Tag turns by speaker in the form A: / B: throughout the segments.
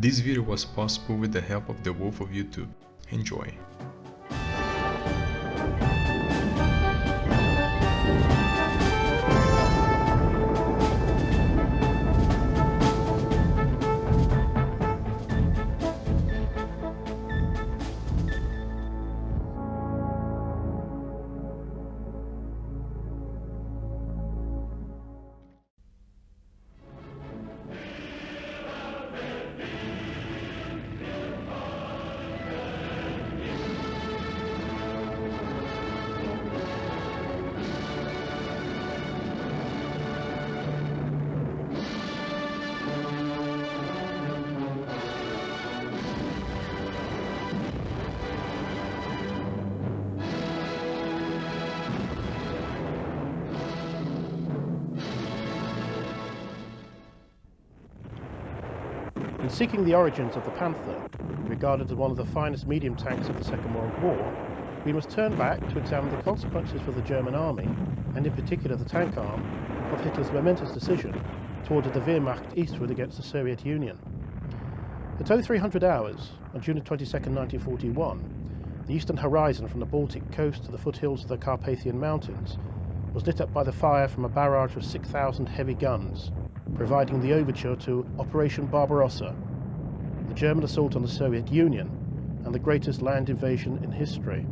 A: This video was possible with the help of the Wolf of YouTube. Enjoy!
B: In seeking the origins of the Panther, regarded as one of the finest medium tanks of the Second World War, we must turn back to examine the consequences for the German army, and in particular the tank arm, of Hitler's momentous decision to order the Wehrmacht eastward against the Soviet Union. At 0300 hours, on June 22, 1941, the eastern horizon from the Baltic coast to the foothills of the Carpathian Mountains was lit up by the fire from a barrage of 6,000 heavy guns, providing the overture to Operation Barbarossa, the German assault on the Soviet Union and the greatest land invasion in history.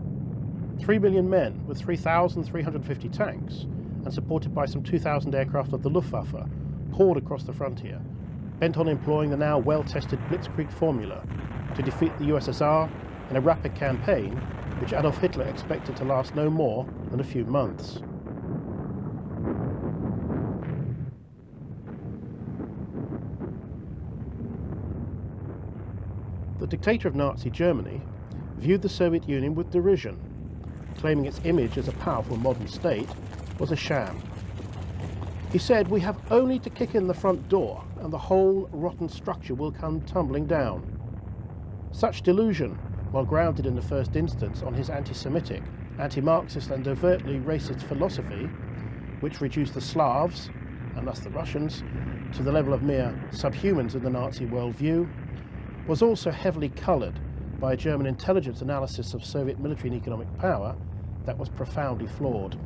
B: 3 million men with 3,350 tanks and supported by some 2,000 aircraft of the Luftwaffe poured across the frontier, bent on employing the now well-tested Blitzkrieg formula to defeat the USSR in a rapid campaign which Adolf Hitler expected to last no more than a few months. The dictator of Nazi Germany viewed the Soviet Union with derision, claiming its image as a powerful modern state was a sham. He said, "We have only to kick in the front door and the whole rotten structure will come tumbling down." Such delusion, while grounded in the first instance on his anti-Semitic, anti-Marxist and overtly racist philosophy, which reduced the Slavs, and thus the Russians, to the level of mere subhumans in the Nazi worldview, was also heavily coloured by a German intelligence analysis of Soviet military and economic power that was profoundly flawed.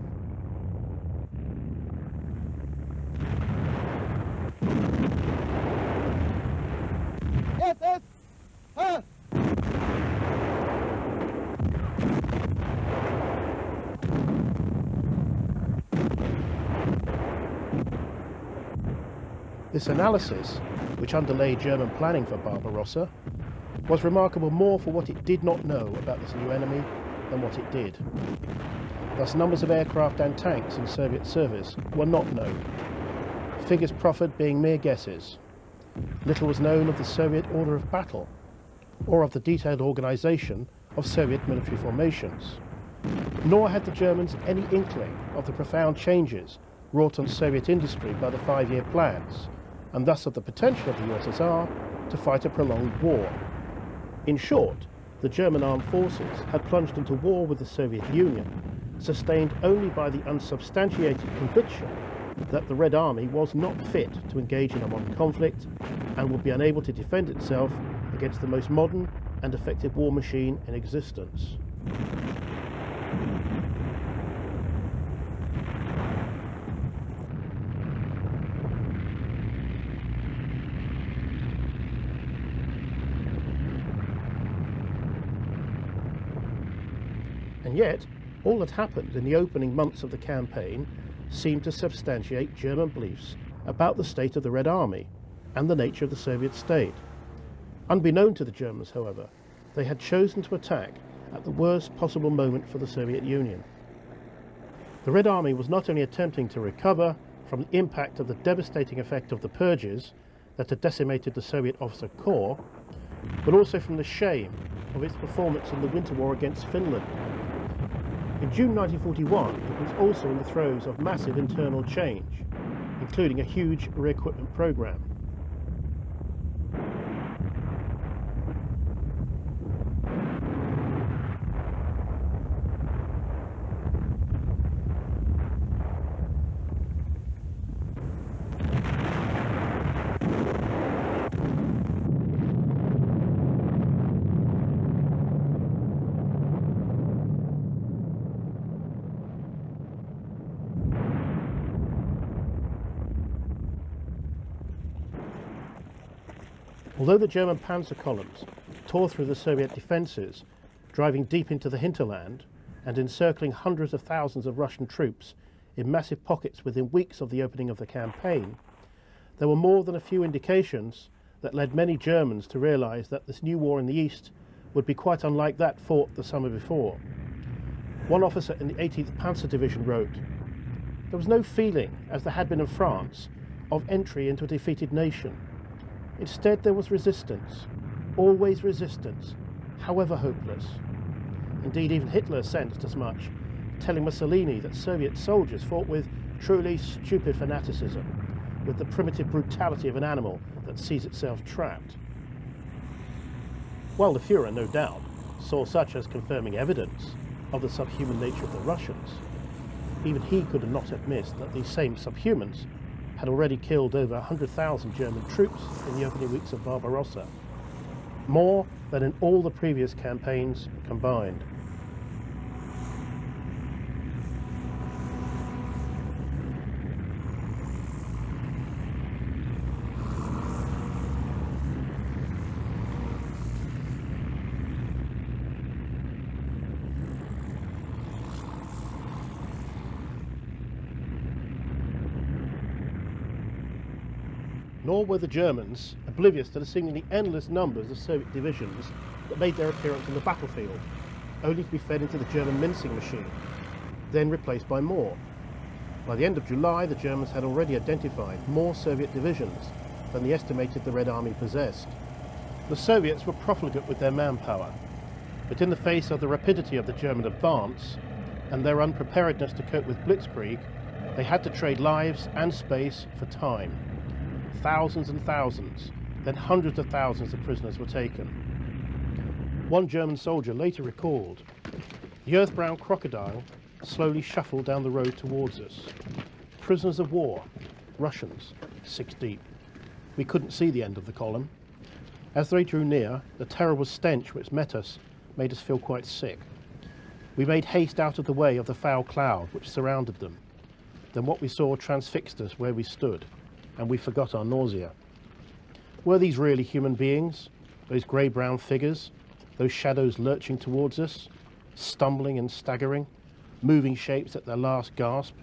B: This analysis, which underlay German planning for Barbarossa, was remarkable more for what it did not know about this new enemy than what it did. Thus, numbers of aircraft and tanks in Soviet service were not known, figures proffered being mere guesses. Little was known of the Soviet order of battle, or of the detailed organisation of Soviet military formations, nor had the Germans any inkling of the profound changes wrought on Soviet industry by the five-year plans, and thus of the potential of the USSR to fight a prolonged war. In short, the German armed forces had plunged into war with the Soviet Union, sustained only by the unsubstantiated conviction that the Red Army was not fit to engage in a modern conflict and would be unable to defend itself against the most modern and effective war machine in existence. And yet, all that happened in the opening months of the campaign seemed to substantiate German beliefs about the state of the Red Army and the nature of the Soviet state. Unbeknown to the Germans, however, they had chosen to attack at the worst possible moment for the Soviet Union. The Red Army was not only attempting to recover from the impact of the devastating effect of the purges that had decimated the Soviet officer corps, but also from the shame of its performance in the winter war against Finland. In June 1941, it was also in the throes of massive internal change, including a huge re-equipment program. Although the German panzer columns tore through the Soviet defences, driving deep into the hinterland and encircling hundreds of thousands of Russian troops in massive pockets within weeks of the opening of the campaign, there were more than a few indications that led many Germans to realise that this new war in the east would be quite unlike that fought the summer before. One officer in the 18th Panzer Division wrote, "There was no feeling, as there had been in France, of entry into a defeated nation. Instead there was resistance, always resistance, however hopeless." Indeed, even Hitler sensed as much, telling Mussolini that Soviet soldiers fought with truly stupid fanaticism, with the primitive brutality of an animal that sees itself trapped. While the Führer, no doubt, saw such as confirming evidence of the subhuman nature of the Russians, even he could not have missed that these same subhumans had already killed over 100,000 German troops in the opening weeks of Barbarossa, more than in all the previous campaigns combined. Nor were the Germans oblivious to the seemingly endless numbers of Soviet divisions that made their appearance on the battlefield, only to be fed into the German mincing machine, then replaced by more. By the end of July, the Germans had already identified more Soviet divisions than they estimated the Red Army possessed. The Soviets were profligate with their manpower, but in the face of the rapidity of the German advance and their unpreparedness to cope with blitzkrieg, they had to trade lives and space for time. Thousands and thousands, then hundreds of thousands of prisoners were taken. One German soldier later recalled, "The earth-brown crocodile slowly shuffled down the road towards us. Prisoners of war, Russians, 6 deep. We couldn't see the end of the column. As they drew near, the terrible stench which met us made us feel quite sick. We made haste out of the way of the foul cloud which surrounded them. Then what we saw transfixed us where we stood, and we forgot our nausea." Were these really human beings, those grey-brown figures, those shadows lurching towards us, stumbling and staggering, moving shapes at their last gasp,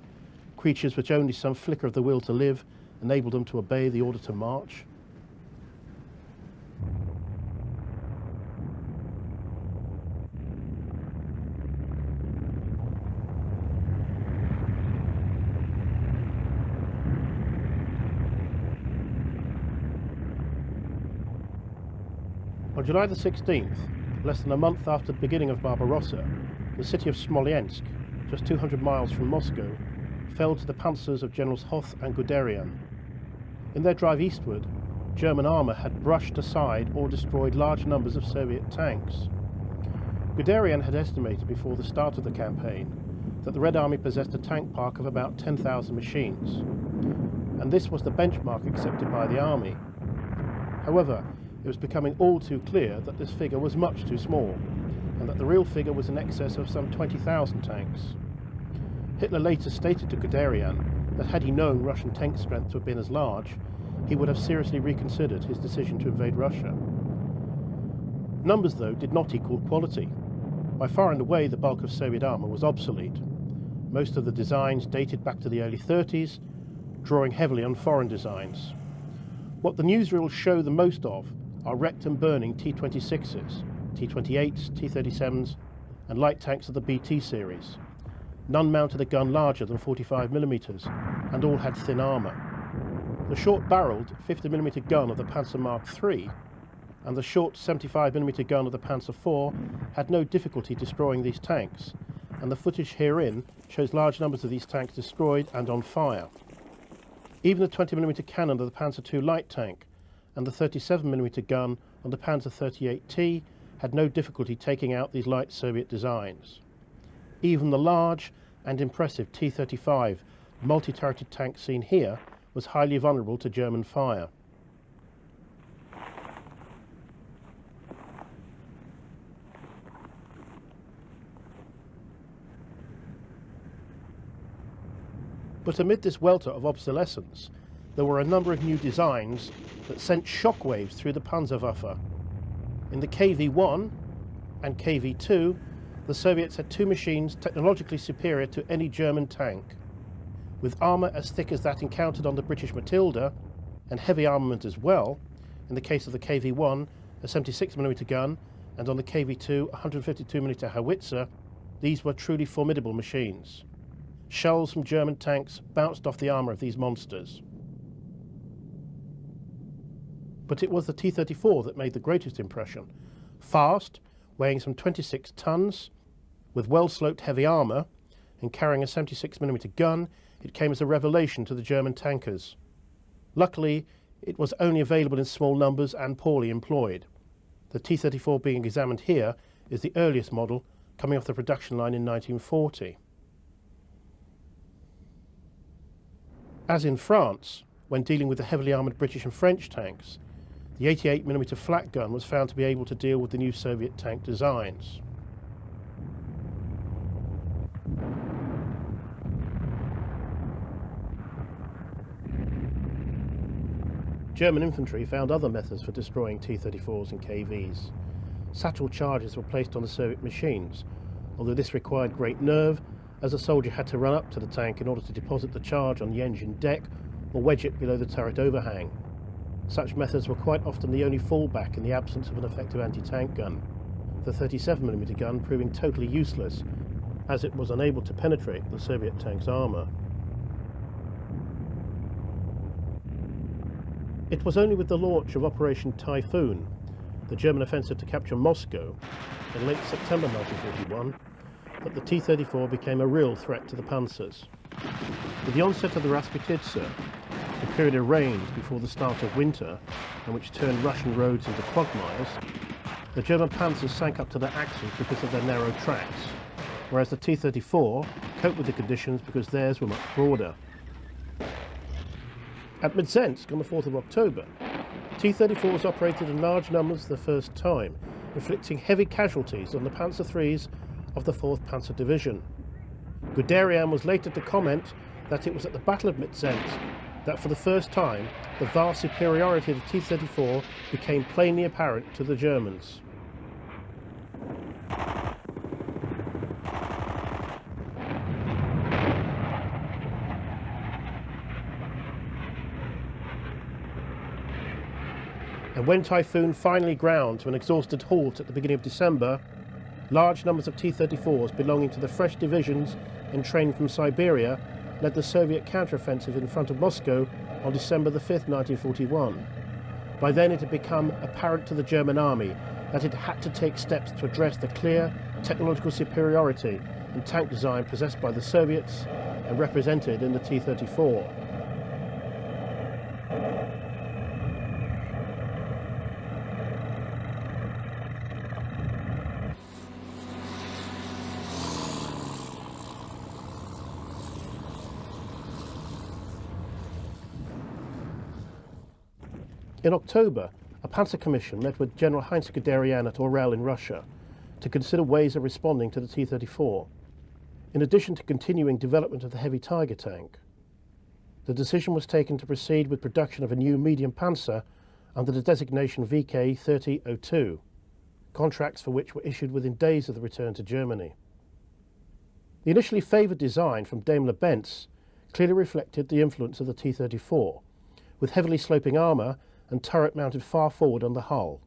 B: creatures which only some flicker of the will to live enabled them to obey the order to march? On July the 16th, less than a month after the beginning of Barbarossa, the city of Smolensk, just 200 miles from Moscow, fell to the panzers of Generals Hoth and Guderian. In their drive eastward, German armour had brushed aside or destroyed large numbers of Soviet tanks. Guderian had estimated before the start of the campaign that the Red Army possessed a tank park of about 10,000 machines, and this was the benchmark accepted by the army. However, it was becoming all too clear that this figure was much too small, and that the real figure was in excess of some 20,000 tanks. Hitler later stated to Guderian that had he known Russian tank strength to have been as large, he would have seriously reconsidered his decision to invade Russia. Numbers, though, did not equal quality. By far and away, the bulk of Soviet armour was obsolete. Most of the designs dated back to the early 30s, drawing heavily on foreign designs. What the newsreels show the most of are wrecked and burning T-26s, T-28s, T-37s, and light tanks of the BT series. None mounted a gun larger than 45mm, and all had thin armour. The short-barrelled 50mm gun of the Panzer Mark III and the short 75mm gun of the Panzer IV had no difficulty destroying these tanks, and the footage herein shows large numbers of these tanks destroyed and on fire. Even the 20mm cannon of the Panzer II light tank and the 37mm gun on the Panzer 38T had no difficulty taking out these light Soviet designs. Even the large and impressive T-35 multi-turreted tank seen here was highly vulnerable to German fire. But amid this welter of obsolescence, there were a number of new designs that sent shockwaves through the Panzerwaffe. In the KV-1 and KV-2, the Soviets had two machines technologically superior to any German tank. With armour as thick as that encountered on the British Matilda, and heavy armament as well, in the case of the KV-1, a 76mm gun, and on the KV-2, a 152mm howitzer, these were truly formidable machines. Shells from German tanks bounced off the armour of these monsters. But it was the T-34 that made the greatest impression. Fast, weighing some 26 tons, with well-sloped heavy armour, and carrying a 76mm gun, it came as a revelation to the German tankers. Luckily, it was only available in small numbers and poorly employed. The T-34 being examined here is the earliest model, coming off the production line in 1940. As in France, when dealing with the heavily armoured British and French tanks, the 88mm flak gun was found to be able to deal with the new Soviet tank designs. German infantry found other methods for destroying T-34s and KVs. Satchel charges were placed on the Soviet machines, although this required great nerve, as a soldier had to run up to the tank in order to deposit the charge on the engine deck or wedge it below the turret overhang. Such methods were quite often the only fallback in the absence of an effective anti-tank gun, the 37mm gun proving totally useless, as it was unable to penetrate the Soviet tank's armour. It was only with the launch of Operation Typhoon, the German offensive to capture Moscow, in late September 1941, that the T-34 became a real threat to the panzers. With the onset of the Rasputitsa, the period of rains before the start of winter, and which turned Russian roads into quagmires, the German panzers sank up to their axles because of their narrow tracks, whereas the T-34 coped with the conditions because theirs were much broader. At Medzensk on the 4th of October, T-34s operated in large numbers for the first time, inflicting heavy casualties on the Panzer IIIs of the 4th Panzer Division. Guderian was later to comment that it was at the Battle of Medzensk that for the first time the vast superiority of the T-34 became plainly apparent to the Germans. And when Typhoon finally ground to an exhausted halt at the beginning of December, large numbers of T-34s belonging to the fresh divisions and trained from Siberia led the Soviet counteroffensive in front of Moscow on December the 5th, 1941. By then it had become apparent to the German army that it had to take steps to address the clear technological superiority and tank design possessed by the Soviets and represented in the T-34. In October, a Panzer Commission met with General Heinz Guderian at Orel in Russia to consider ways of responding to the T-34, in addition to continuing development of the heavy Tiger tank. The decision was taken to proceed with production of a new medium Panzer under the designation VK-3002, contracts for which were issued within days of the return to Germany. The initially favoured design from Daimler-Benz clearly reflected the influence of the T-34, with heavily sloping armour and turret mounted far forward on the hull.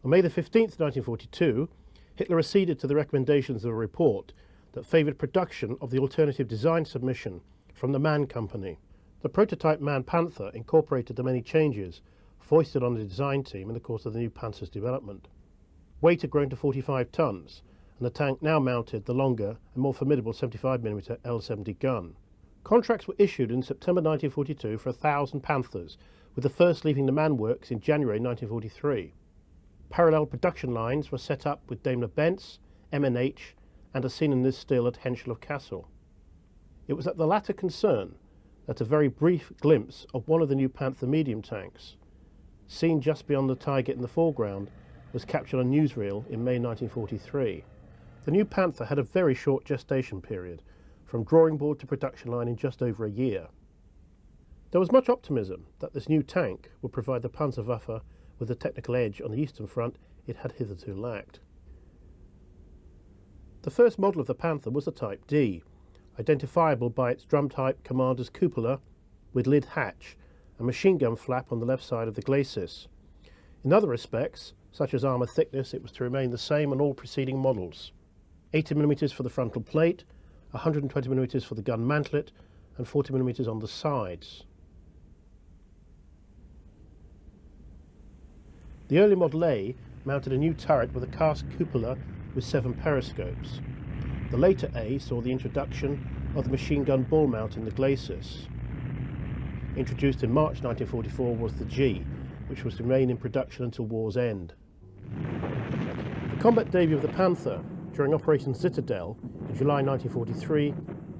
B: On May 15, 1942, Hitler acceded to the recommendations of a report that favoured production of the alternative design submission from the Mann Company. The prototype Mann Panther incorporated the many changes foisted on the design team in the course of the new Panzer's development. Weight had grown to 45 tons, and the tank now mounted the longer and more formidable 75mm L-70 gun. Contracts were issued in September 1942 for 1,000 Panthers, with the first leaving the Mann Works in January 1943. Parallel production lines were set up with Daimler-Benz, M&H, and are seen in this still at Henschel of Kassel. It was at the latter concern that a very brief glimpse of one of the new Panther medium tanks, seen just beyond the target in the foreground, was captured on newsreel in May 1943. The new Panther had a very short gestation period, from drawing board to production line in just over a year. There was much optimism that this new tank would provide the Panzerwaffe with the technical edge on the Eastern Front it had hitherto lacked. The first model of the Panther was the Type D, identifiable by its drum-type commander's cupola with lid hatch and machine gun flap on the left side of the glacis. In other respects, such as armour thickness, it was to remain the same on all preceding models. 80mm for the frontal plate, 120mm for the gun mantlet, and 40mm on the sides. The early Model A mounted a new turret with a cast cupola with 7 periscopes. The later A saw the introduction of the machine gun ball mount in the glacis. Introduced in March 1944 was the G, which was to remain in production until war's end. The combat debut of the Panther during Operation Citadel in July 1943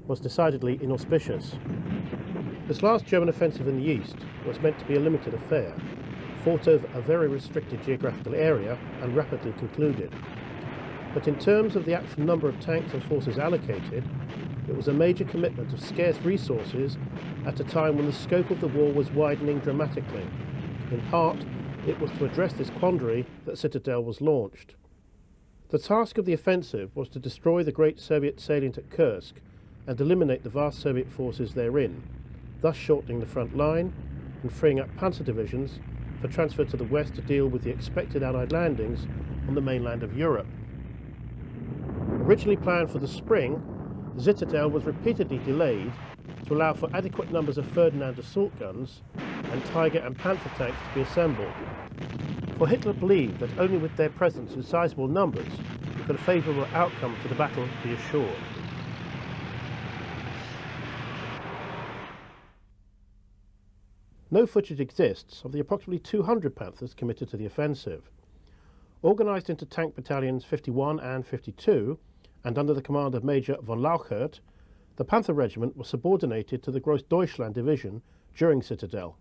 B: was decidedly inauspicious. This last German offensive in the east was meant to be a limited affair, fought over a very restricted geographical area and rapidly concluded. But in terms of the actual number of tanks and forces allocated, it was a major commitment of scarce resources at a time when the scope of the war was widening dramatically. In part, it was to address this quandary that Citadel was launched. The task of the offensive was to destroy the great Soviet salient at Kursk and eliminate the vast Soviet forces therein, thus shortening the front line and freeing up panzer divisions for transfer to the west to deal with the expected Allied landings on the mainland of Europe. Originally planned for the spring, Citadel was repeatedly delayed to allow for adequate numbers of Ferdinand assault guns and Tiger and Panther tanks to be assembled. For Hitler believed that only with their presence in sizable numbers could a favourable outcome to the battle be assured. No footage exists of the approximately 200 Panthers committed to the offensive. Organised into tank battalions 51 and 52, and under the command of Major von Lauchert, the Panther Regiment was subordinated to the Grossdeutschland Division during Citadel.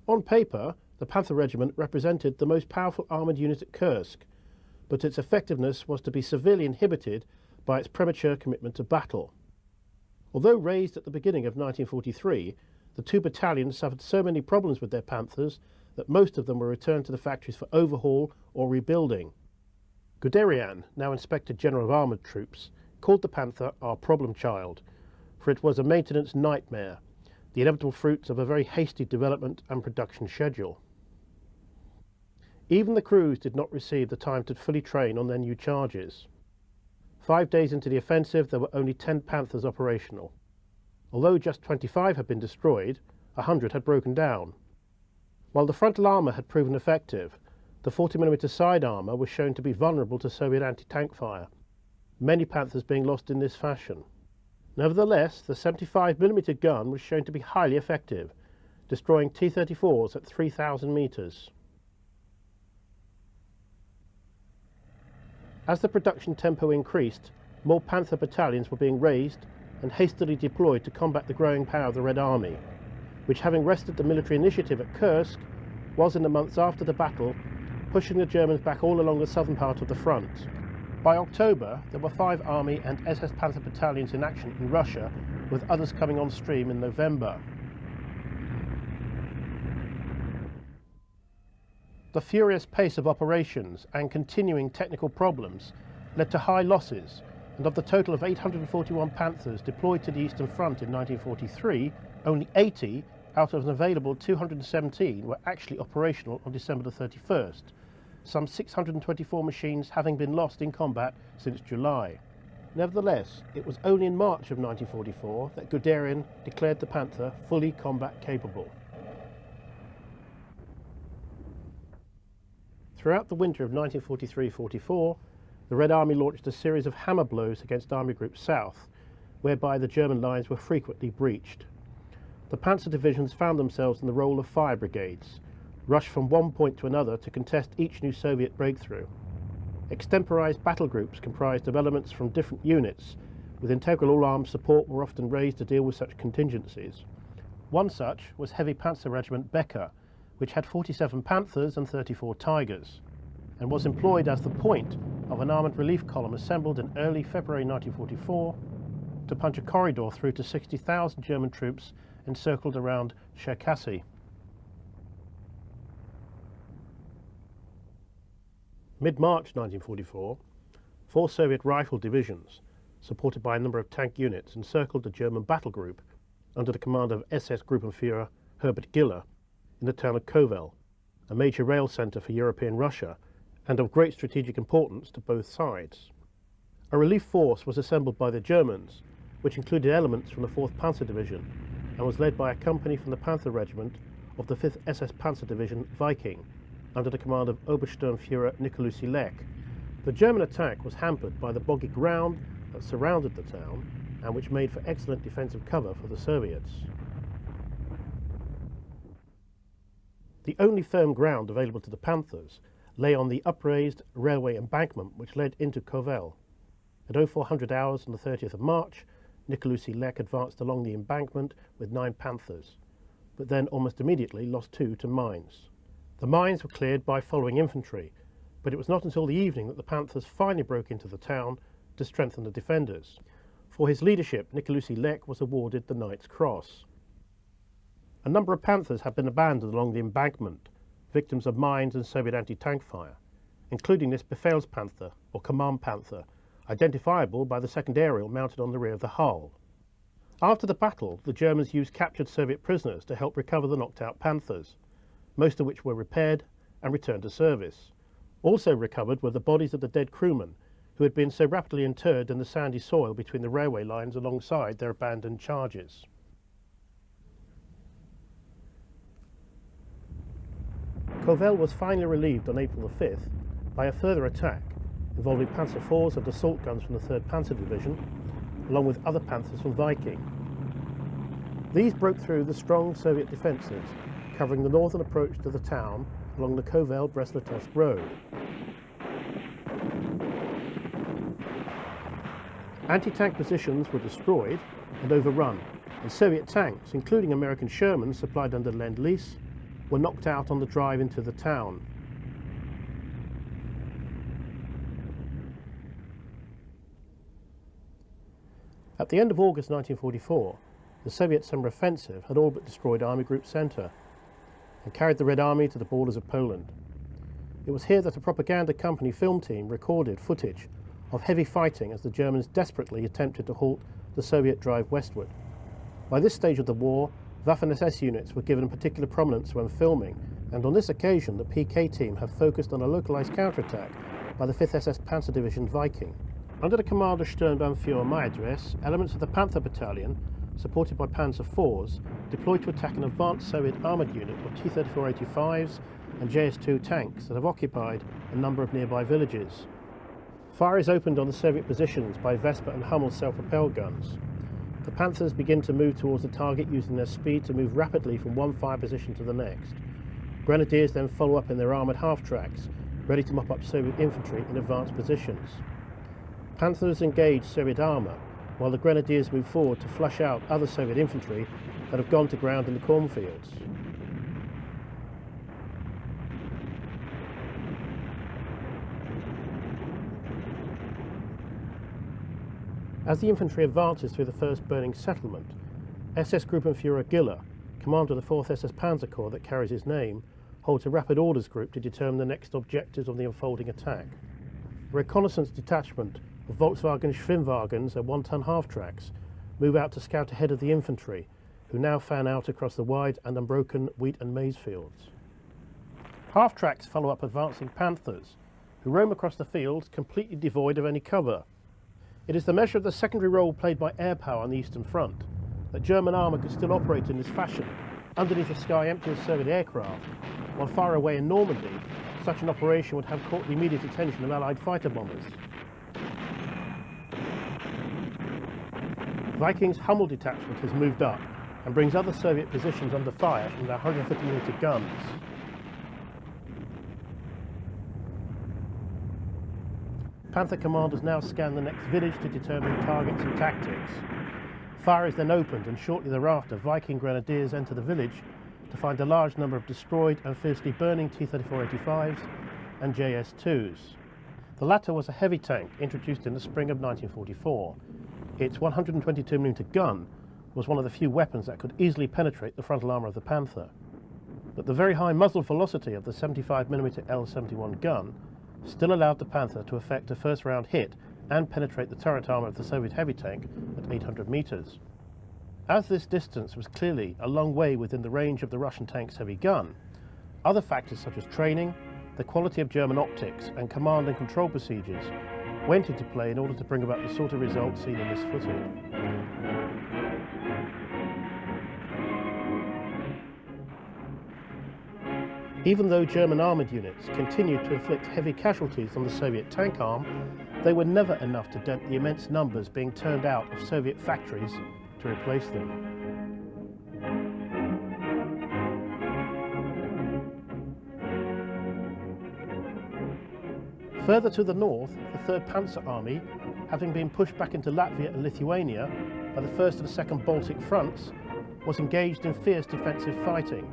B: On paper, the Panther Regiment represented the most powerful armoured unit at Kursk, but its effectiveness was to be severely inhibited by its premature commitment to battle. Although raised at the beginning of 1943, the two battalions suffered so many problems with their Panthers that most of them were returned to the factories for overhaul or rebuilding. Guderian, now Inspector General of Armoured Troops, called the Panther our problem child, for it was a maintenance nightmare, the inevitable fruits of a very hasty development and production schedule. Even the crews did not receive the time to fully train on their new charges. 5 days into the offensive, there were only 10 Panthers operational. Although just 25 had been destroyed, 100 had broken down. While the frontal armour had proven effective, the 40mm side armour was shown to be vulnerable to Soviet anti-tank fire, many Panthers being lost in this fashion. Nevertheless, the 75mm gun was shown to be highly effective, destroying T-34s at 3,000 metres. As the production tempo increased, more Panther battalions were being raised and hastily deployed to combat the growing power of the Red Army, which, having wrested the military initiative at Kursk, was in the months after the battle pushing the Germans back all along the southern part of the front. By October, there were 5 Army and SS Panther battalions in action in Russia, with others coming on stream in November. The furious pace of operations and continuing technical problems led to high losses, and of the total of 841 Panthers deployed to the Eastern Front in 1943, only 80 out of an available 217 were actually operational on December the 31st, some 624 machines having been lost in combat since July. Nevertheless, it was only in March of 1944 that Guderian declared the Panther fully combat capable. Throughout the winter of 1943-44, the Red Army launched a series of hammer blows against Army Group South, whereby the German lines were frequently breached. The Panzer divisions found themselves in the role of fire brigades, rushed from one point to another to contest each new Soviet breakthrough. Extemporized battle groups comprised of elements from different units, with integral all-armed support were often raised to deal with such contingencies. One such was Heavy Panzer Regiment Becker, which had 47 Panthers and 34 Tigers, and was employed as the point of an armoured relief column assembled in early February 1944 to punch a corridor through to 60,000 German troops encircled around Cherkassy. Mid-March 1944, 4 Soviet rifle divisions, supported by a number of tank units, encircled the German battle group under the command of SS Gruppenführer Herbert Giller in the town of Kovel, a major rail centre for European Russia and of great strategic importance to both sides. A relief force was assembled by the Germans, which included elements from the 4th Panzer Division and was led by a company from the Panther Regiment of the 5th SS Panzer Division Viking under the command of Obersturmführer Nicolaus Lech. The German attack was hampered by the boggy ground that surrounded the town and which made for excellent defensive cover for the Soviets. The only firm ground available to the Panthers lay on the upraised railway embankment which led into Kovel. At 0400 hours on the 30th of March, Nicolaus Lech advanced along the embankment with 9 Panthers, but then almost immediately lost 2 to mines. The mines were cleared by following infantry, but it was not until the evening that the Panthers finally broke into the town to strengthen the defenders. For his leadership, Nicolaus Lech was awarded the Knight's Cross. A number of Panthers had been abandoned along the embankment, victims of mines and Soviet anti-tank fire, including this Befehlspanther, or Command Panther, identifiable by the second aerial mounted on the rear of the hull. After the battle, the Germans used captured Soviet prisoners to help recover the knocked-out Panthers, most of which were repaired and returned to service. Also recovered were the bodies of the dead crewmen, who had been so rapidly interred in the sandy soil between the railway lines alongside their abandoned charges. Kovel was finally relieved on April the 5th by a further attack involving Panzer IVs and assault guns from the 3rd Panzer Division, along with other Panthers from Viking. These broke through the strong Soviet defences, covering the northern approach to the town along the Kovel-Brest-Litovsk road. Anti-tank positions were destroyed and overrun, and Soviet tanks, including American Shermans supplied under Lend-Lease, were knocked out on the drive into the town. At the end of August 1944, the Soviet summer offensive had all but destroyed Army Group Center and carried the Red Army to the borders of Poland. It was here that a propaganda company film team recorded footage of heavy fighting as the Germans desperately attempted to halt the Soviet drive westward. By this stage of the war, Waffen-SS units were given particular prominence when filming, and on this occasion the PK team have focused on a localized counterattack by the 5th SS Panzer Division Viking. Under the command of Sturmbannführer Maedres, elements of the Panther Battalion, supported by Panzer IVs, deployed to attack an advanced Soviet armoured unit of T-34-85s and JS-2 tanks that have occupied a number of nearby villages. Fire is opened on the Soviet positions by Vesper and Hummel self-propelled guns. The Panthers begin to move towards the target using their speed to move rapidly from one fire position to the next. Grenadiers then follow up in their armoured half-tracks, ready to mop up Soviet infantry in advanced positions. Panthers engage Soviet armour, while the Grenadiers move forward to flush out other Soviet infantry that have gone to ground in the cornfields. As the infantry advances through the first burning settlement, SS Gruppenführer Giller, commander of the 4th SS Panzer Corps that carries his name, holds a rapid orders group to determine the next objectives of the unfolding attack. A reconnaissance detachment of Volkswagen Schwimmwagens and 1-ton half-tracks move out to scout ahead of the infantry, who now fan out across the wide and unbroken wheat and maize fields. Half-tracks follow up advancing Panthers, who roam across the fields completely devoid of any cover. It is the measure of the secondary role played by air power on the Eastern Front that German armour could still operate in this fashion, underneath a sky empty of Soviet aircraft, while far away in Normandy, such an operation would have caught the immediate attention of Allied fighter bombers. Viking's Hummel detachment has moved up and brings other Soviet positions under fire from their 150mm guns. Panther commanders now scan the next village to determine targets and tactics. Fire is then opened, and shortly thereafter Viking Grenadiers enter the village to find a large number of destroyed and fiercely burning T-34-85s and JS-2s. The latter was a heavy tank introduced in the spring of 1944. Its 122mm gun was one of the few weapons that could easily penetrate the frontal armour of the Panther. But the very high muzzle velocity of the 75mm L-71 gun still allowed the Panther to effect a first-round hit and penetrate the turret armour of the Soviet heavy tank at 800 metres. As this distance was clearly a long way within the range of the Russian tank's heavy gun, other factors such as training, the quality of German optics and command and control procedures went into play in order to bring about the sort of results seen in this footage. Even though German armoured units continued to inflict heavy casualties on the Soviet tank arm, they were never enough to dent the immense numbers being turned out of Soviet factories to replace them. Further to the north, the 3rd Panzer Army, having been pushed back into Latvia and Lithuania by the 1st and 2nd Baltic fronts, was engaged in fierce defensive fighting.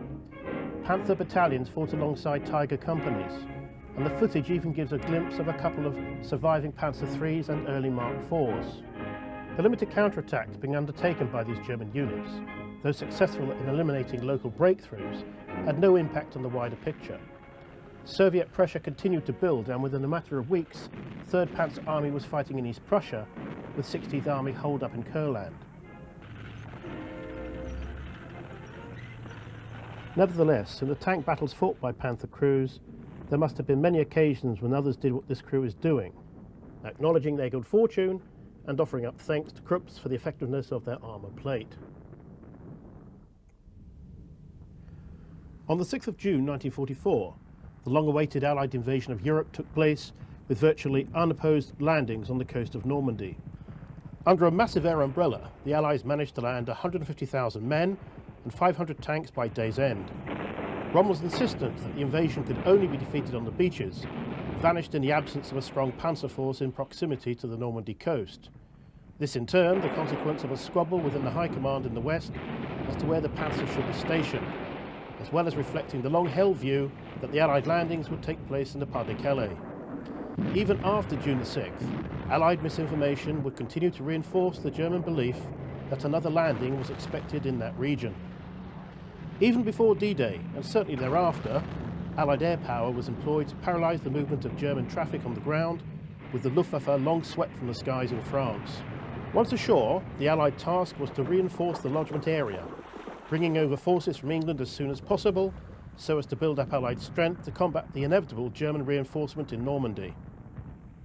B: Panther battalions fought alongside Tiger companies, and the footage even gives a glimpse of a couple of surviving Panzer IIIs and early Mark IVs. The limited counterattacks being undertaken by these German units, though successful in eliminating local breakthroughs, had no impact on the wider picture. Soviet pressure continued to build, and within a matter of weeks, 3rd Panzer Army was fighting in East Prussia, with 16th Army holed up in Kurland. Nevertheless, in the tank battles fought by Panther crews, there must have been many occasions when others did what this crew is doing, acknowledging their good fortune and offering up thanks to Krupps for the effectiveness of their armour plate. On the 6th of June 1944, the long-awaited Allied invasion of Europe took place with virtually unopposed landings on the coast of Normandy. Under a massive air umbrella, the Allies managed to land 150,000 men and 500 tanks by day's end. Rommel's insistence that the invasion could only be defeated on the beaches vanished in the absence of a strong panzer force in proximity to the Normandy coast. This in turn the consequence of a squabble within the High Command in the west as to where the panzer should be stationed, as well as reflecting the long-held view that the Allied landings would take place in the Pas-de-Calais. Even after June the 6th, Allied misinformation would continue to reinforce the German belief that another landing was expected in that region. Even before D-Day, and certainly thereafter, Allied air power was employed to paralyse the movement of German traffic on the ground, with the Luftwaffe long swept from the skies in France. Once ashore, the Allied task was to reinforce the lodgement area, bringing over forces from England as soon as possible, so as to build up Allied strength to combat the inevitable German reinforcement in Normandy.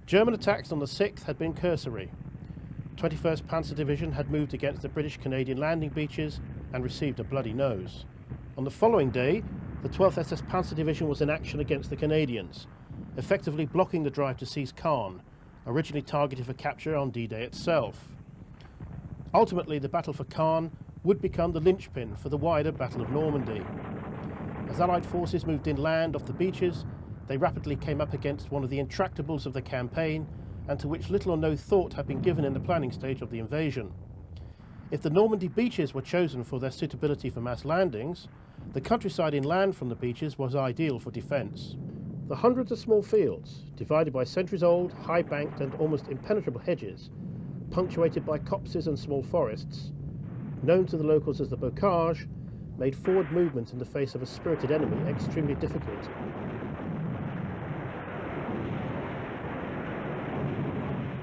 B: German attacks on the 6th had been cursory. 21st Panzer Division had moved against the British-Canadian landing beaches and received a bloody nose. On the following day, the 12th SS Panzer Division was in action against the Canadians, effectively blocking the drive to seize Caen, originally targeted for capture on D-Day itself. Ultimately, the battle for Caen would become the linchpin for the wider Battle of Normandy. As Allied forces moved inland off the beaches, they rapidly came up against one of the intractables of the campaign, and to which little or no thought had been given in the planning stage of the invasion. If the Normandy beaches were chosen for their suitability for mass landings, the countryside inland from the beaches was ideal for defence. The hundreds of small fields, divided by centuries-old, high-banked and almost impenetrable hedges, punctuated by copses and small forests, known to the locals as the bocage, made forward movement in the face of a spirited enemy extremely difficult.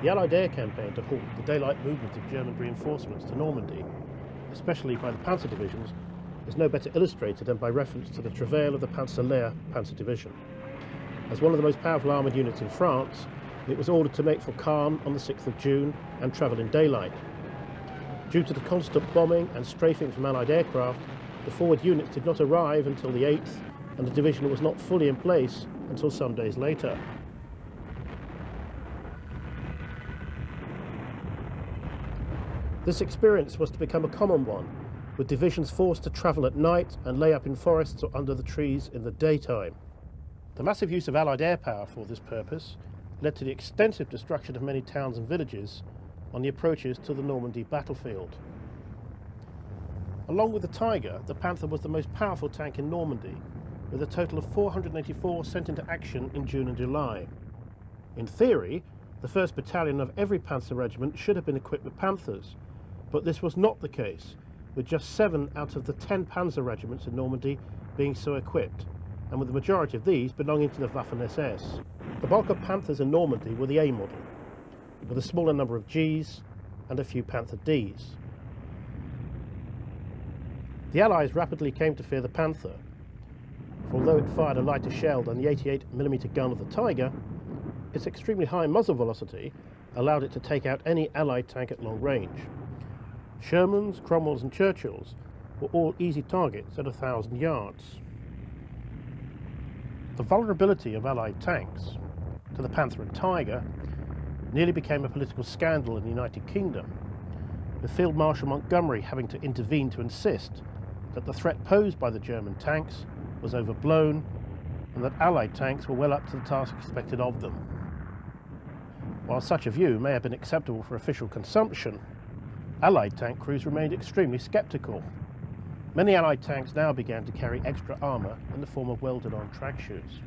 B: The Allied air campaign to halt the daylight movement of German reinforcements to Normandy, especially by the Panzer divisions, is no better illustrated than by reference to the travail of the Panzer-Lehr Panzer Division. As one of the most powerful armoured units in France, it was ordered to make for Caen on the 6th of June and travel in daylight. Due to the constant bombing and strafing from Allied aircraft, the forward units did not arrive until the 8th, and the division was not fully in place until some days later. This experience was to become a common one, with divisions forced to travel at night and lay up in forests or under the trees in the daytime. The massive use of Allied air power for this purpose led to the extensive destruction of many towns and villages on the approaches to the Normandy battlefield. Along with the Tiger, the Panther was the most powerful tank in Normandy, with a total of 484 sent into action in June and July. In theory, the 1st Battalion of every Panzer regiment should have been equipped with Panthers, But this was not the case, with just 7 out of the 10 panzer regiments in Normandy being so equipped, and with the majority of these belonging to the Waffen-SS. The bulk of Panthers in Normandy were the A model, with a smaller number of Gs and a few Panther Ds. The Allies rapidly came to fear the Panther, for although it fired a lighter shell than the 88mm gun of the Tiger, its extremely high muzzle velocity allowed it to take out any Allied tank at long range. Shermans, Cromwells and Churchills were all easy targets at 1,000 yards. The vulnerability of Allied tanks to the Panther and Tiger nearly became a political scandal in the United Kingdom, with Field Marshal Montgomery having to intervene to insist that the threat posed by the German tanks was overblown and that Allied tanks were well up to the task expected of them. While such a view may have been acceptable for official consumption, Allied tank crews remained extremely sceptical. Many Allied tanks now began to carry extra armour in the form of welded-on track shoes.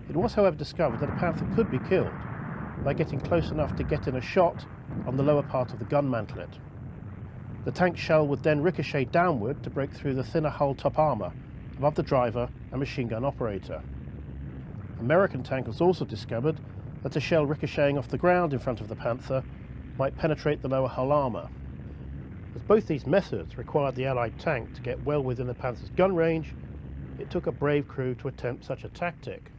B: It was however discovered that a Panther could be killed by getting close enough to get in a shot on the lower part of the gun mantlet. The tank shell would then ricochet downward to break through the thinner hull top armour above the driver and machine gun operator. American tankers also discovered that a shell ricocheting off the ground in front of the Panther might penetrate the lower hull armour. As both these methods required the Allied tank to get well within the Panther's gun range, it took a brave crew to attempt such a tactic.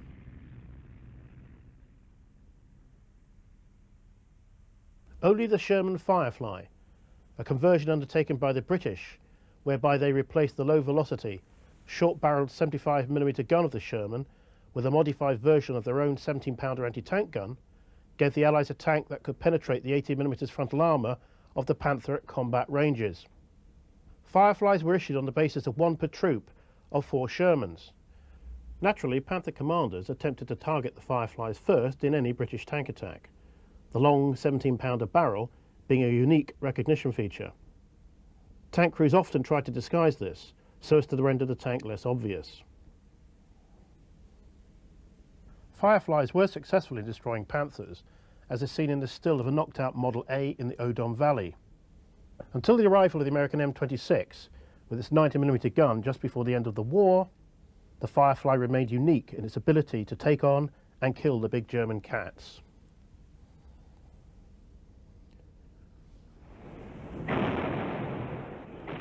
B: Only the Sherman Firefly, a conversion undertaken by the British, whereby they replaced the low-velocity, short-barreled 75mm gun of the Sherman with a modified version of their own 17-pounder anti-tank gun, gave the Allies a tank that could penetrate the 80mm frontal armour of the Panther at combat ranges. Fireflies were issued on the basis of 1 per troop of 4 Shermans. Naturally, Panther commanders attempted to target the Fireflies first in any British tank attack, the long 17-pounder barrel being a unique recognition feature. Tank crews often tried to disguise this so as to render the tank less obvious. Fireflies were successful in destroying Panthers, as is seen in the still of a knocked-out Model A in the Odon Valley. Until the arrival of the American M26, with its 90mm gun just before the end of the war, the Firefly remained unique in its ability to take on and kill the big German cats.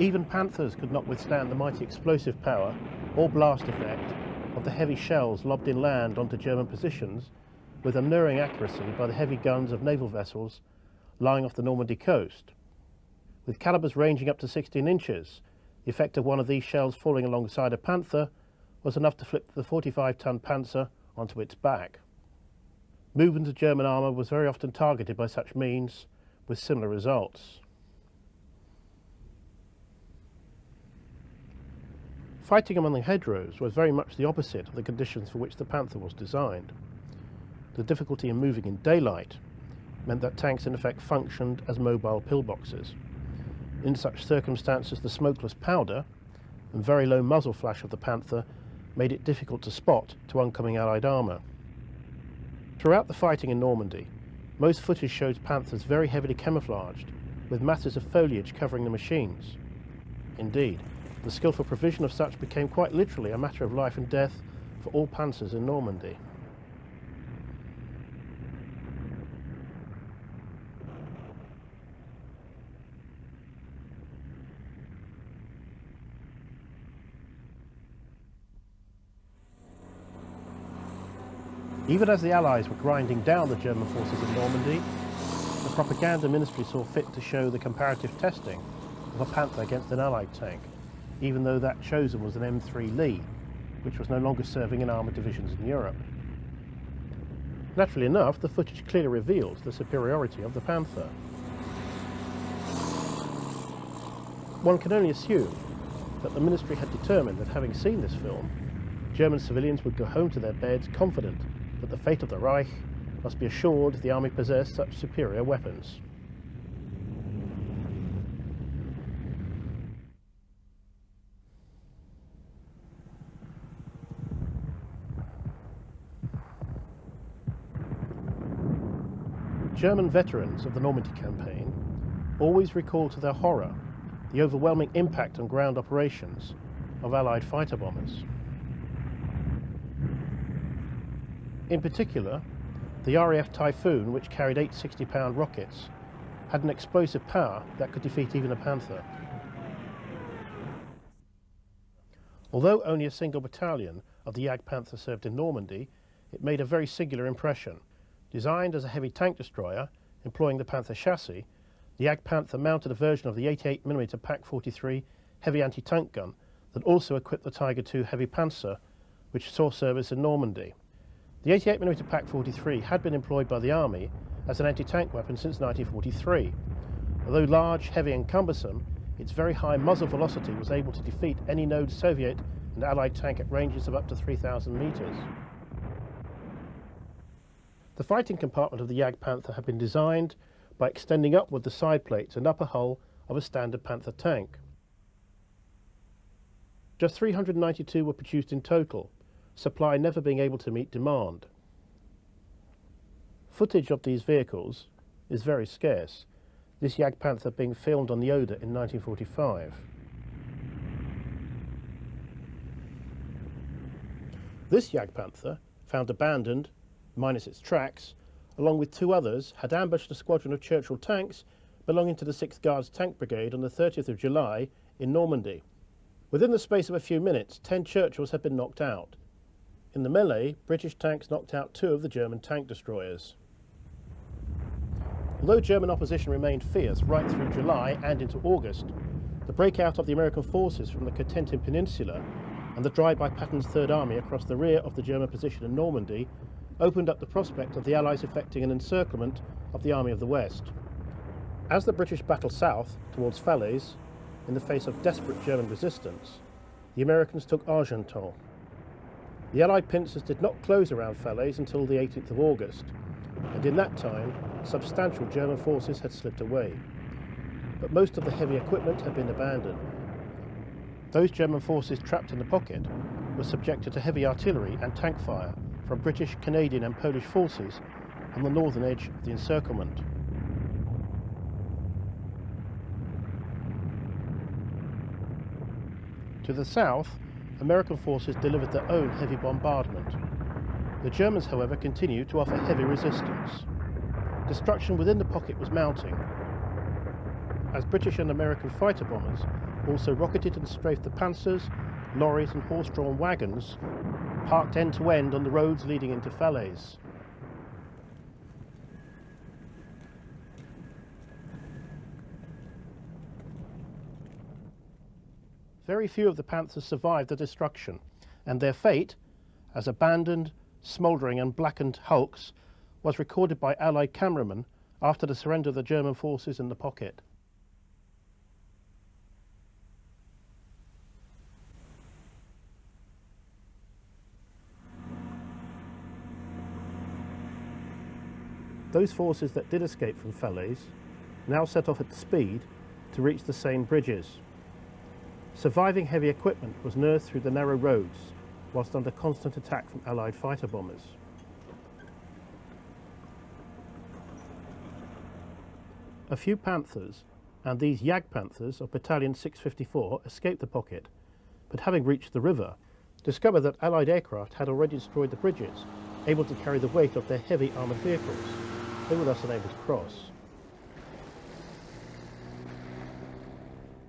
B: Even Panthers could not withstand the mighty explosive power or blast effect of the heavy shells lobbed inland onto German positions with unerring accuracy by the heavy guns of naval vessels lying off the Normandy coast. With calibers ranging up to 16 inches, the effect of one of these shells falling alongside a Panther was enough to flip the 45-ton Panzer onto its back. Movement of German armour was very often targeted by such means, with similar results. Fighting among the hedgerows was very much the opposite of the conditions for which the Panther was designed. The difficulty in moving in daylight meant that tanks in effect functioned as mobile pillboxes. In such circumstances, the smokeless powder and very low muzzle flash of the Panther made it difficult to spot to oncoming Allied armour. Throughout the fighting in Normandy, most footage shows Panthers very heavily camouflaged, with masses of foliage covering the machines. Indeed, the skillful provision of such became quite literally a matter of life and death for all Panthers in Normandy. Even as the Allies were grinding down the German forces in Normandy, the propaganda ministry saw fit to show the comparative testing of a Panther against an Allied tank, even though that chosen was an M3 Lee, which was no longer serving in armoured divisions in Europe. Naturally enough, the footage clearly reveals the superiority of the Panther. One can only assume that the ministry had determined that having seen this film, German civilians would go home to their beds confident that the fate of the Reich must be assured if the army possessed such superior weapons. German veterans of the Normandy campaign always recalled to their horror the overwhelming impact on ground operations of Allied fighter bombers. In particular, the RAF Typhoon, which carried 8 60-pound rockets, had an explosive power that could defeat even a Panther. Although only a single battalion of the Jagdpanther served in Normandy, it made a very singular impression. Designed as a heavy tank destroyer, employing the Panther chassis, the Jagdpanther mounted a version of the 88mm Pak-43 heavy anti-tank gun that also equipped the Tiger II heavy Panzer, which saw service in Normandy. The 88mm Pak-43 had been employed by the Army as an anti-tank weapon since 1943. Although large, heavy and cumbersome, its very high muzzle velocity was able to defeat any known Soviet and Allied tank at ranges of up to 3,000 metres. The fighting compartment of the Jagdpanther had been designed by extending upward the side plates and upper hull of a standard Panther tank. Just 392 were produced in total, supply never being able to meet demand. Footage of these vehicles is very scarce, this Jagdpanther being filmed on the Oder in 1945. This Jagdpanther, found abandoned, minus its tracks, along with 2 others, had ambushed a squadron of Churchill tanks belonging to the 6th Guards Tank Brigade on the 30th of July in Normandy. Within the space of a few minutes, 10 Churchills had been knocked out. In the melee, British tanks knocked out 2 of the German tank destroyers. Although German opposition remained fierce right through July and into August, the breakout of the American forces from the Cotentin Peninsula and the drive by Patton's Third Army across the rear of the German position in Normandy opened up the prospect of the Allies effecting an encirclement of the Army of the West. As the British battled south towards Falaise, in the face of desperate German resistance, the Americans took Argenton. The Allied pincers did not close around Falaise until the 18th of August, and in that time, substantial German forces had slipped away. But most of the heavy equipment had been abandoned. Those German forces trapped in the pocket were subjected to heavy artillery and tank fire from British, Canadian and Polish forces on the northern edge of the encirclement. To the south, American forces delivered their own heavy bombardment. The Germans, however, continued to offer heavy resistance. Destruction within the pocket was mounting, as British and American fighter bombers also rocketed and strafed the panzers, lorries and horse-drawn wagons parked end-to-end on the roads leading into Falaise. Very few of the Panthers survived the destruction, and their fate, as abandoned, smouldering and blackened hulks, was recorded by Allied cameramen after the surrender of the German forces in the pocket. Those forces that did escape from Falaise now set off at speed to reach the Seine bridges. Surviving heavy equipment was nursed through the narrow roads whilst under constant attack from Allied fighter bombers. A few Panthers, and these Jagdpanthers of Battalion 654, escaped the pocket, but having reached the river, discovered that Allied aircraft had already destroyed the bridges, able to carry the weight of their heavy armoured vehicles. They were thus unable to cross.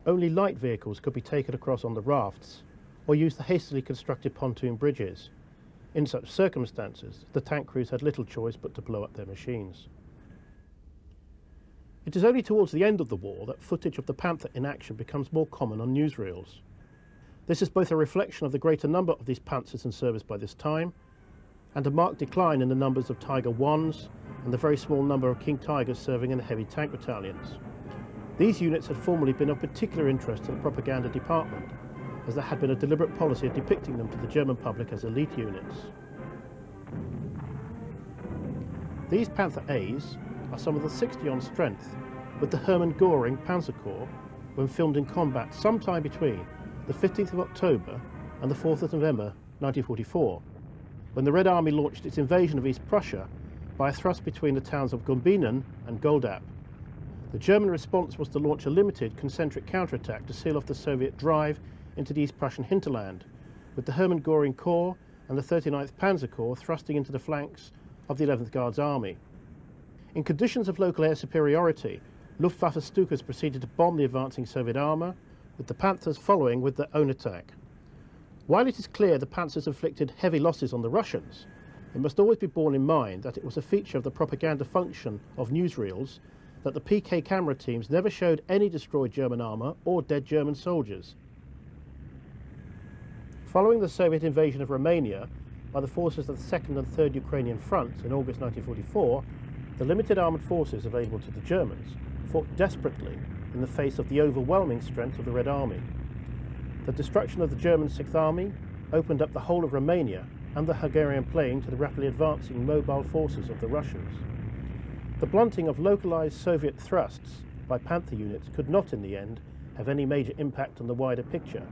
B: Only light vehicles could be taken across on the rafts, or use the hastily constructed pontoon bridges. In such circumstances, the tank crews had little choice but to blow up their machines. It is only towards the end of the war that footage of the Panther in action becomes more common on newsreels. This is both a reflection of the greater number of these Panthers in service by this time, and a marked decline in the numbers of Tiger Is and the very small number of King Tigers serving in the heavy tank battalions. These units had formerly been of particular interest to the propaganda department, as there had been a deliberate policy of depicting them to the German public as elite units. These Panther A's are some of the 60 on strength, with the Hermann Göring Panzer Corps when filmed in combat sometime between the 15th of October and the 4th of November 1944, when the Red Army launched its invasion of East Prussia by a thrust between the towns of Gumbinnen and Goldap. The German response was to launch a limited concentric counterattack to seal off the Soviet drive into the East Prussian hinterland, with the Hermann Göring Corps and the 39th Panzer Corps thrusting into the flanks of the 11th Guards Army. In conditions of local air superiority, Luftwaffe Stukas proceeded to bomb the advancing Soviet armour, with the Panthers following with their own attack. While it is clear the Panthers inflicted heavy losses on the Russians, it must always be borne in mind that it was a feature of the propaganda function of newsreels that the PK camera teams never showed any destroyed German armour or dead German soldiers. Following the Soviet invasion of Romania by the forces of the 2nd and 3rd Ukrainian fronts in August 1944, the limited armoured forces available to the Germans fought desperately in the face of the overwhelming strength of the Red Army. The destruction of the German 6th Army opened up the whole of Romania and the Hungarian plain to the rapidly advancing mobile forces of the Russians. The blunting of localised Soviet thrusts by Panther units could not, in the end, have any major impact on the wider picture,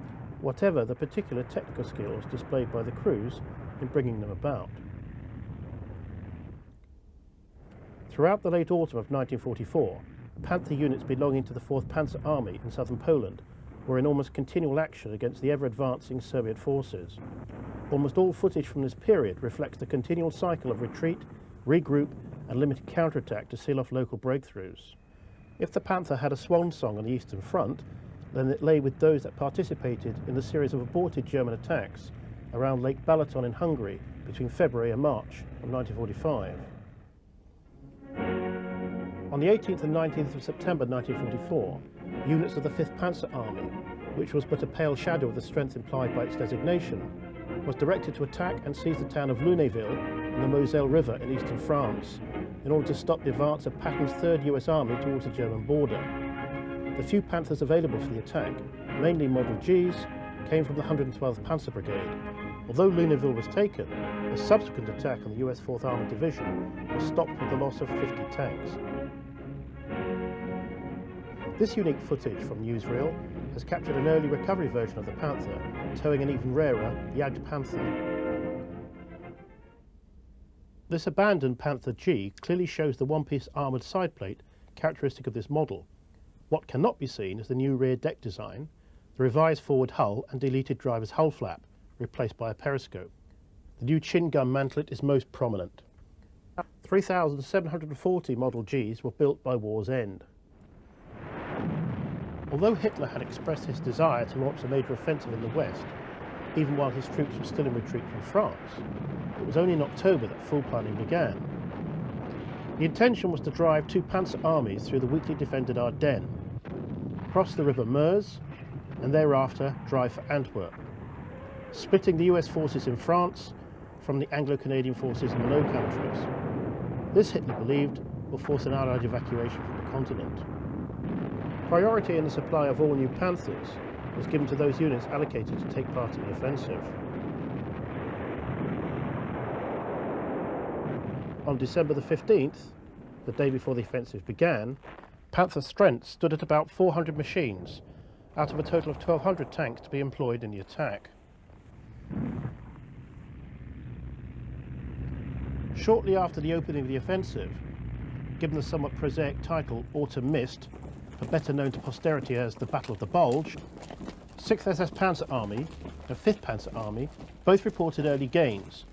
B: whatever the particular technical skills displayed by the crews in bringing them about. Throughout the late autumn of 1944, Panther units belonging to the 4th Panzer Army in southern Poland were in almost continual action against the ever-advancing Soviet forces. Almost all footage from this period reflects the continual cycle of retreat, regroup, and limited counterattack to seal off local breakthroughs. If the Panther had a swan song on the Eastern Front, then it lay with those that participated in the series of aborted German attacks around Lake Balaton in Hungary between February and March of 1945. On the 18th and 19th of September 1944, units of the 5th Panzer Army, which was but a pale shadow of the strength implied by its designation, was directed to attack and seize the town of Lunéville in the Moselle River in eastern France, in order to stop the advance of Patton's 3rd US Army towards the German border. The few Panthers available for the attack, mainly Model Gs, came from the 112th Panzer Brigade. Although Lunéville was taken, a subsequent attack on the US 4th Armored Division was stopped with the loss of 50 tanks. This unique footage from newsreel has captured an early recovery version of the Panther, towing an even rarer Jagd Panther. This abandoned Panther G clearly shows the one-piece armoured side plate characteristic of this model. What cannot be seen is the new rear deck design, the revised forward hull and deleted driver's hull flap, replaced by a periscope. The new chin gun mantlet is most prominent. 3,740 Model Gs were built by war's end. Although Hitler had expressed his desire to launch a major offensive in the West, even while his troops were still in retreat from France, it was only in October that full planning began. The intention was to drive 2 Panzer armies through the weakly defended Ardennes, cross the River Meuse, and thereafter drive for Antwerp, splitting the US forces in France from the Anglo-Canadian forces in the Low Countries. This, Hitler believed, will force an Allied evacuation from the continent. Priority in the supply of all new Panthers was given to those units allocated to take part in the offensive. On December the 15th, the day before the offensive began, Panther strength stood at about 400 machines, out of a total of 1,200 tanks to be employed in the attack. Shortly after the opening of the offensive, given the somewhat prosaic title Autumn Mist, but better known to posterity as the Battle of the Bulge, 6th SS Panzer Army and 5th Panzer Army both reported early gains,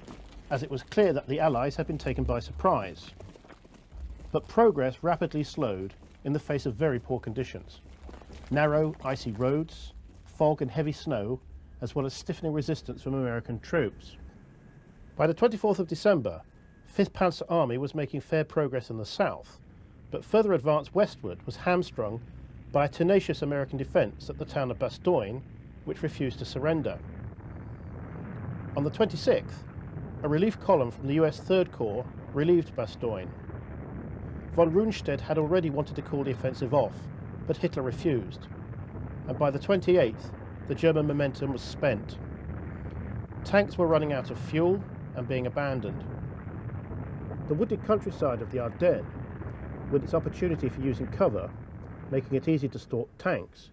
B: as it was clear that the Allies had been taken by surprise. But progress rapidly slowed in the face of very poor conditions. Narrow, icy roads, fog and heavy snow, as well as stiffening resistance from American troops. By the 24th of December, 5th Panzer Army was making fair progress in the south, but further advance westward was hamstrung by a tenacious American defence at the town of Bastogne, which refused to surrender. On the 26th, a relief column from the US 3rd Corps relieved Bastogne. Von Rundstedt had already wanted to call the offensive off, but Hitler refused, and by the 28th, the German momentum was spent. Tanks were running out of fuel and being abandoned. The wooded countryside of the Ardennes, with its opportunity for using cover, making it easy to stalk tanks,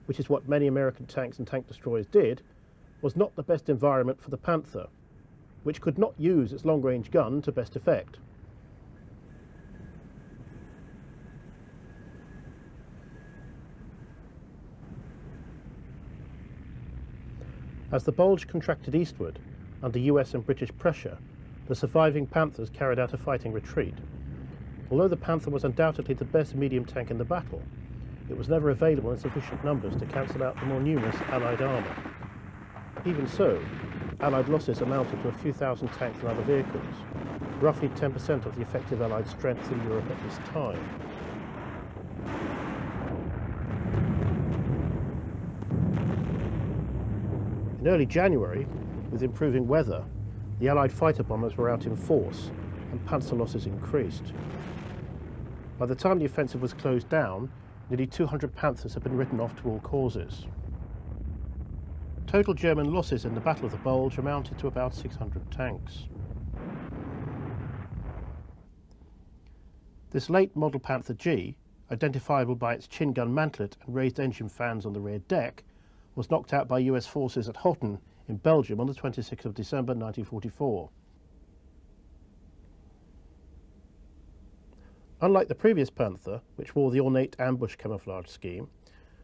B: which is what many American tanks and tank destroyers did, was not the best environment for the Panther, which could not use its long-range gun to best effect. As the Bulge contracted eastward, under US and British pressure, the surviving Panthers carried out a fighting retreat. Although the Panther was undoubtedly the best medium tank in the battle, it was never available in sufficient numbers to cancel out the more numerous Allied armour. Even so, Allied losses amounted to a few thousand tanks and other vehicles, roughly 10% of the effective Allied strength in Europe at this time. In early January, with improving weather, the Allied fighter bombers were out in force and Panzer losses increased. By the time the offensive was closed down, nearly 200 Panthers had been written off to all causes. Total German losses in the Battle of the Bulge amounted to about 600 tanks. This late model Panther G, identifiable by its chin gun mantlet and raised engine fans on the rear deck, was knocked out by US forces at Hotten in Belgium on the 26th of December 1944. Unlike the previous Panther, which wore the ornate ambush camouflage scheme,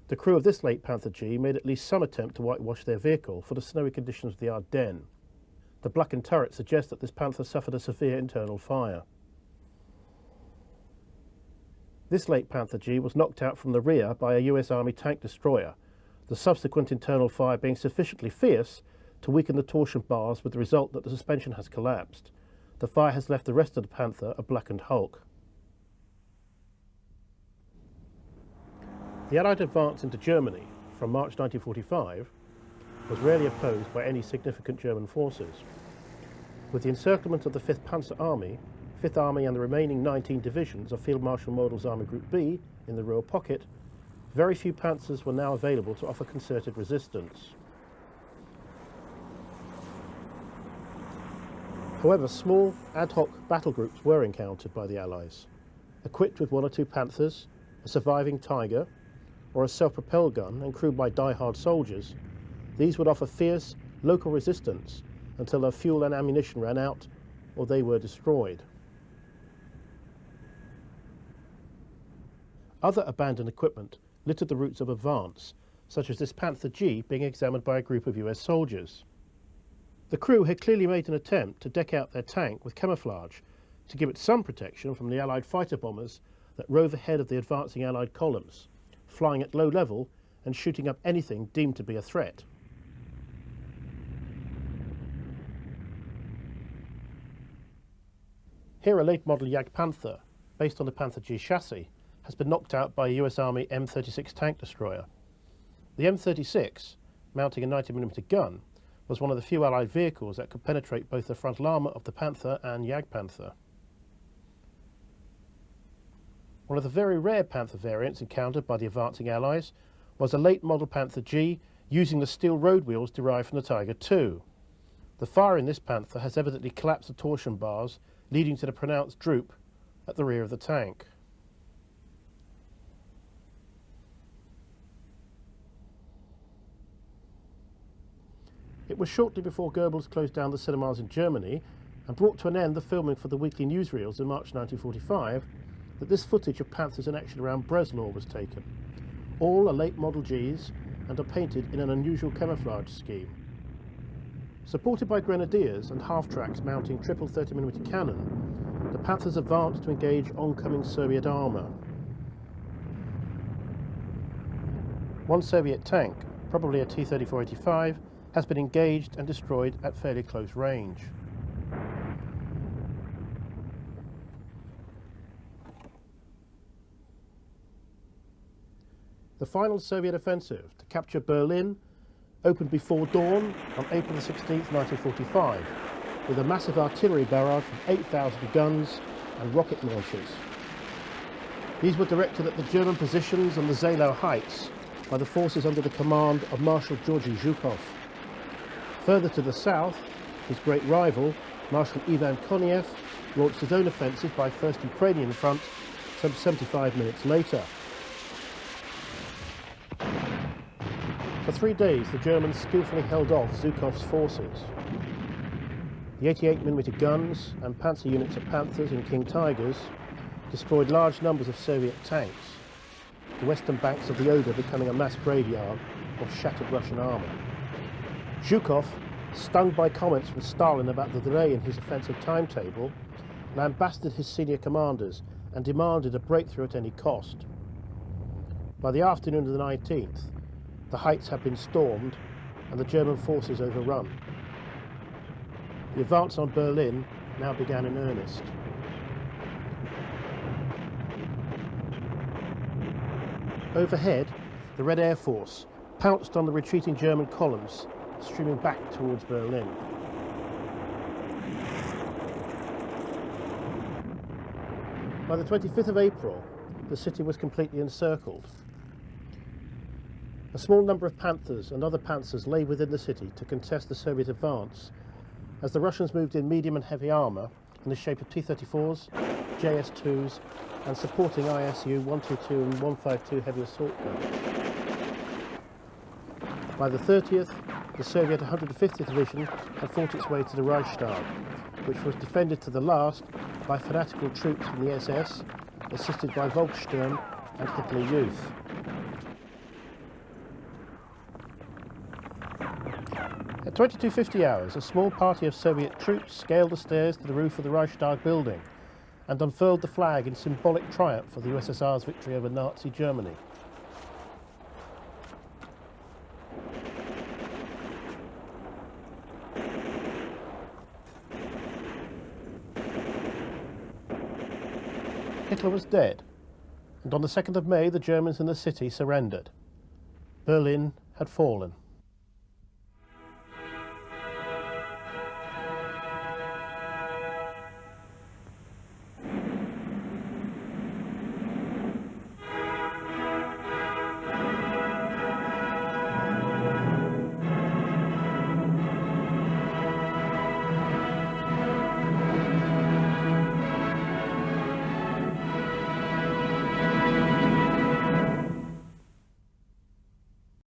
B: the crew of this late Panther G made at least some attempt to whitewash their vehicle for the snowy conditions of the Ardennes. The blackened turret suggests that this Panther suffered a severe internal fire. This late Panther G was knocked out from the rear by a US Army tank destroyer, the subsequent internal fire being sufficiently fierce to weaken the torsion bars with the result that the suspension has collapsed. The fire has left the rest of the Panther a blackened hulk. The Allied advance into Germany from March 1945 was rarely opposed by any significant German forces. With the encirclement of the 5th Panzer Army, 5th Army and the remaining 19 divisions of Field Marshal Model's Army Group B in the Ruhr pocket, very few Panzers were now available to offer concerted resistance. However, small, ad hoc battle groups were encountered by the Allies. Equipped with 1 or 2 Panthers, a surviving Tiger, or a self-propelled gun and crewed by die-hard soldiers, these would offer fierce, local resistance until their fuel and ammunition ran out or they were destroyed. Other abandoned equipment littered the routes of advance, such as this Panther G being examined by a group of US soldiers. The crew had clearly made an attempt to deck out their tank with camouflage to give it some protection from the Allied fighter bombers that rove ahead of the advancing Allied columns, flying at low level and shooting up anything deemed to be a threat. Here a late model Jagdpanther, based on the Panther G chassis, has been knocked out by a US Army M36 tank destroyer. The M36, mounting a 90mm gun, was one of the few Allied vehicles that could penetrate both the frontal armour of the Panther and Jagdpanther. One of the very rare Panther variants encountered by the advancing Allies was a late model Panther G using the steel road wheels derived from the Tiger II. The fire in this Panther has evidently collapsed the torsion bars, leading to the pronounced droop at the rear of the tank. It was shortly before Goebbels closed down the cinemas in Germany and brought to an end the filming for the weekly newsreels in March 1945 that this footage of Panthers in action around Breslau was taken. All are late model Gs and are painted in an unusual camouflage scheme. Supported by grenadiers and half-tracks mounting triple 30mm cannon, the Panthers advanced to engage oncoming Soviet armour. One Soviet tank, probably a T-34-85, has been engaged and destroyed at fairly close range. The final Soviet offensive to capture Berlin opened before dawn on April 16, 1945, with a massive artillery barrage of 8,000 guns and rocket launchers. These were directed at the German positions on the Zeylau Heights by the forces under the command of Marshal Georgy Zhukov. Further to the south, his great rival, Marshal Ivan Konev, launched his own offensive by 1st Ukrainian Front some 75 minutes later. For 3 days, the Germans skillfully held off Zhukov's forces. The 88mm guns and panzer units of Panthers and King Tigers destroyed large numbers of Soviet tanks, the western banks of the Oder becoming a mass graveyard of shattered Russian armour. Zhukov, stung by comments from Stalin about the delay in his offensive timetable, lambasted his senior commanders and demanded a breakthrough at any cost. By the afternoon of the 19th, the heights had been stormed and the German forces overrun. The advance on Berlin now began in earnest. Overhead, the Red Air Force pounced on the retreating German columns, streaming back towards Berlin. By the 25th of April, the city was completely encircled. A small number of Panthers and other Panzers lay within the city to contest the Soviet advance, as the Russians moved in medium and heavy armour in the shape of T-34s, JS-2s and supporting ISU 122 and 152 heavy assault guns. By the 30th, the Soviet 150th Division had fought its way to the Reichstag, which was defended to the last by fanatical troops from the SS, assisted by Volkssturm and Hitler Youth. At 22:50 hours, a small party of Soviet troops scaled the stairs to the roof of the Reichstag building and unfurled the flag in symbolic triumph for the USSR's victory over Nazi Germany. Hitler was dead, and on the 2nd of May the Germans in the city surrendered. Berlin had fallen.